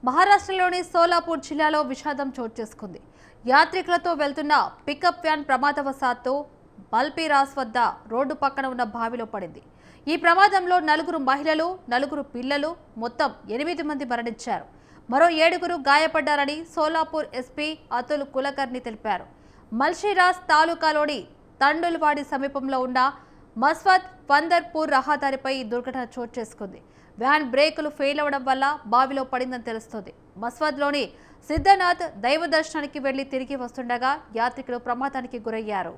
మహారాష్ట్రలోని సోలాపూర్ జిల్లాలో విషాదం చోటు చేసుకుంది. యాత్రికులతో వెళ్తున్న పికప్ వ్యాన్ ప్రమాదవశాత్తు బల్పీరాస్ వద్ద రోడ్డు పక్కన ఉన్న బావిలో పడింది. ఈ ప్రమాదంలో 4 మహిళలు, 4 పిల్లలు, మొత్తం 8 మంది మరణించారు. మరో 7 గాయపడ్డారని సోలాపూర్ ఎస్పీ అతుల్ కులకర్ణి తెలిపారు. మల్షీరాస్ తాలూకాలోని తండుల్వాడి సమీపంలో ఉన్న మస్వత్ పందర్పూర్ రహదారిపై ఈ దుర్ఘటన చోటు చేసుకుంది. వ్యాన్ బ్రేకులు ఫెయిల్ అవడం వల్ల బావిలో పడిందని తెలుస్తోంది. మస్వద్లోని సిద్ధనాథ్ దైవ దర్శనానికి వెళ్లి తిరిగి వస్తుండగా యాత్రికులు ప్రమాదానికి గురయ్యారు.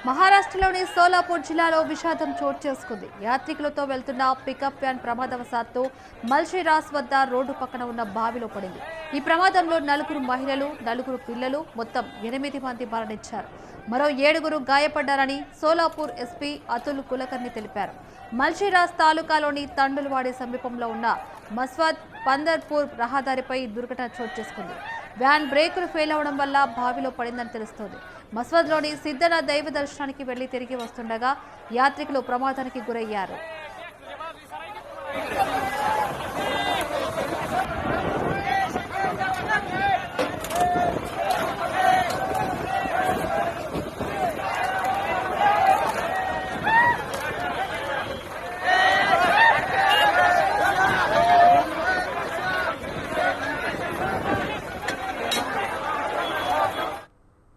మహారాష్ట్రలోని సోలాపూర్ జిల్లాలో విషాదం చోటు చేసుకుంది. యాత్రికులతో వెళ్తున్న పికప్ వ్యాన్ ప్రమాదవశాత్తు మల్షీరాస్ వద్ద రోడ్డు పక్కన ఉన్న బావిలో పడింది. ఈ ప్రమాదంలో 4 మహిళలు, 4 పిల్లలు, మొత్తం 8 మంది మరణించారు. మరో 7 గాయపడ్డారని సోలాపూర్ ఎస్పీ అతుల్ కులకర్ణి తెలిపారు. మల్షీరాస్ తాలూకాలోని తండుల్వాడి సమీపంలో ఉన్న మస్వత్ పందర్పూర్ రహదారిపై దుర్ఘటన చోటు చేసుకుంది. వ్యాన్ బ్రేకులు ఫెయిల్ అవడం వల్ల బావిలో పడిందని తెలుస్తోంది. మస్వద్లోని సిద్ధనాథ్ దైవ దర్శనానికి వెళ్లి తిరిగి వస్తుండగా యాత్రికులు ప్రమాదానికి గురయ్యారు.